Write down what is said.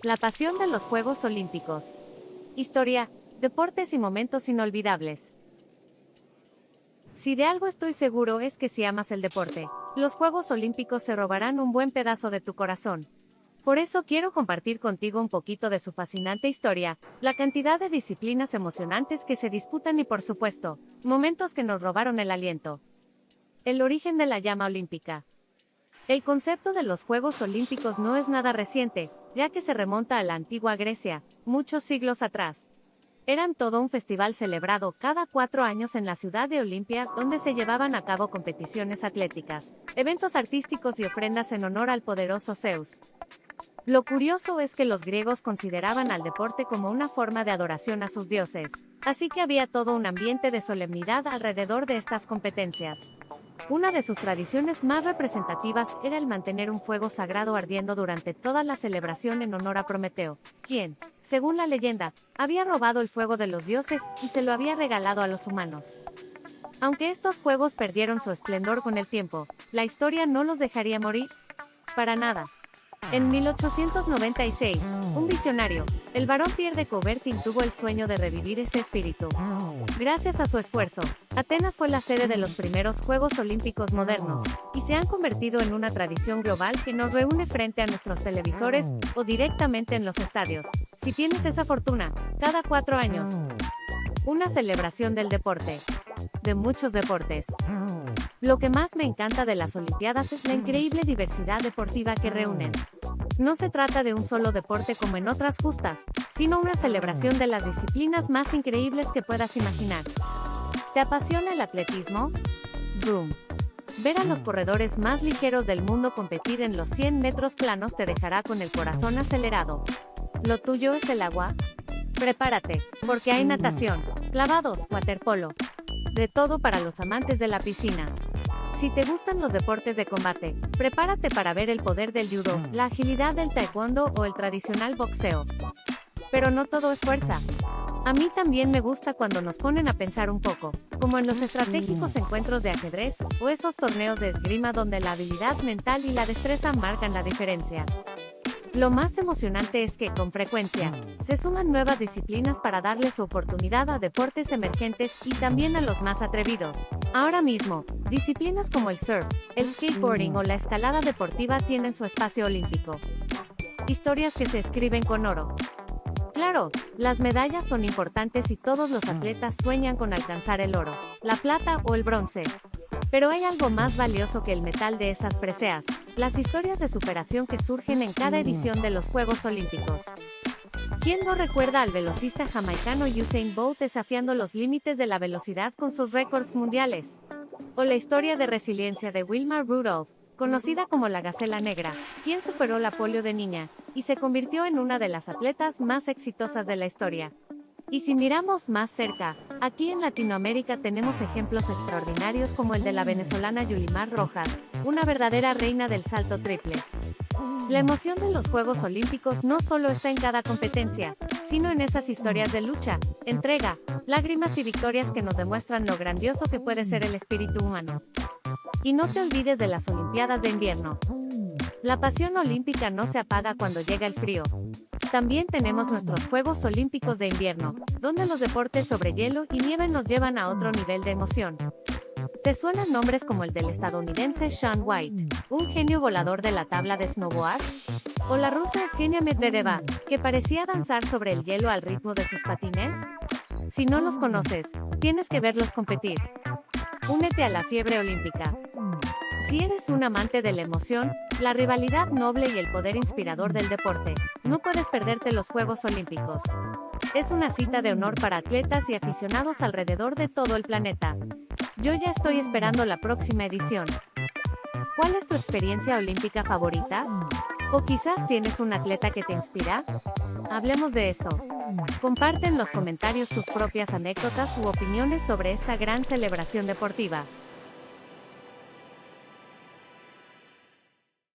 La pasión de los Juegos Olímpicos. Historia, deportes y momentos inolvidables. Si de algo estoy seguro es que si amas el deporte, los Juegos Olímpicos se robarán un buen pedazo de tu corazón. Por eso quiero compartir contigo un poquito de su fascinante historia, la cantidad de disciplinas emocionantes que se disputan y por supuesto, momentos que nos robaron el aliento. El origen de la llama olímpica. El concepto de los Juegos Olímpicos no es nada reciente, ya que se remonta a la antigua Grecia, muchos siglos atrás. Eran todo un festival celebrado cada 4 años en la ciudad de Olimpia, donde se llevaban a cabo competiciones atléticas, eventos artísticos y ofrendas en honor al poderoso Zeus. Lo curioso es que los griegos consideraban al deporte como una forma de adoración a sus dioses, así que había todo un ambiente de solemnidad alrededor de estas competencias. Una de sus tradiciones más representativas era el mantener un fuego sagrado ardiendo durante toda la celebración en honor a Prometeo, quien, según la leyenda, había robado el fuego de los dioses y se lo había regalado a los humanos. Aunque estos fuegos perdieron su esplendor con el tiempo, la historia no los dejaría morir. Para nada. En 1896, un visionario, el barón Pierre de Coubertin tuvo el sueño de revivir ese espíritu. Gracias a su esfuerzo, Atenas fue la sede de los primeros Juegos Olímpicos modernos, y se han convertido en una tradición global que nos reúne frente a nuestros televisores o directamente en los estadios, si tienes esa fortuna, cada 4 años. Una celebración del deporte. De muchos deportes. Lo que más me encanta de las Olimpiadas es la increíble diversidad deportiva que reúnen. No se trata de un solo deporte como en otras justas, sino una celebración de las disciplinas más increíbles que puedas imaginar. ¿Te apasiona el atletismo? Boom. Ver a los corredores más ligeros del mundo competir en los 100 metros planos te dejará con el corazón acelerado. ¿Lo tuyo es el agua? Prepárate, porque hay natación, clavados, waterpolo. De todo para los amantes de la piscina. Si te gustan los deportes de combate, prepárate para ver el poder del judo, la agilidad del taekwondo o el tradicional boxeo. Pero no todo es fuerza. A mí también me gusta cuando nos ponen a pensar un poco, como en los estratégicos encuentros de ajedrez o esos torneos de esgrima donde la habilidad mental y la destreza marcan la diferencia. Lo más emocionante es que, con frecuencia, se suman nuevas disciplinas para darle su oportunidad a deportes emergentes y también a los más atrevidos. Ahora mismo, disciplinas como el surf, el skateboarding o la escalada deportiva tienen su espacio olímpico. Historias que se escriben con oro. Claro, las medallas son importantes y todos los atletas sueñan con alcanzar el oro, la plata o el bronce. Pero hay algo más valioso que el metal de esas preseas, las historias de superación que surgen en cada edición de los Juegos Olímpicos. ¿Quién no recuerda al velocista jamaicano Usain Bolt desafiando los límites de la velocidad con sus récords mundiales? O la historia de resiliencia de Wilma Rudolph, conocida como la Gacela Negra, quien superó la polio de niña y se convirtió en una de las atletas más exitosas de la historia. Y si miramos más cerca, aquí en Latinoamérica tenemos ejemplos extraordinarios como el de la venezolana Yulimar Rojas, una verdadera reina del salto triple. La emoción de los Juegos Olímpicos no solo está en cada competencia, sino en esas historias de lucha, entrega, lágrimas y victorias que nos demuestran lo grandioso que puede ser el espíritu humano. Y no te olvides de las Olimpiadas de invierno. La pasión olímpica no se apaga cuando llega el frío. También tenemos nuestros Juegos Olímpicos de invierno, donde los deportes sobre hielo y nieve nos llevan a otro nivel de emoción. ¿Te suenan nombres como el del estadounidense Shaun White, un genio volador de la tabla de snowboard? ¿O la rusa Evgenia Medvedeva, que parecía danzar sobre el hielo al ritmo de sus patines? Si no los conoces, tienes que verlos competir. Únete a la fiebre olímpica. Si eres un amante de la emoción, la rivalidad noble y el poder inspirador del deporte, no puedes perderte los Juegos Olímpicos. Es una cita de honor para atletas y aficionados alrededor de todo el planeta. Yo ya estoy esperando la próxima edición. ¿Cuál es tu experiencia olímpica favorita? ¿O quizás tienes un atleta que te inspira? Hablemos de eso. Comparte en los comentarios tus propias anécdotas u opiniones sobre esta gran celebración deportiva.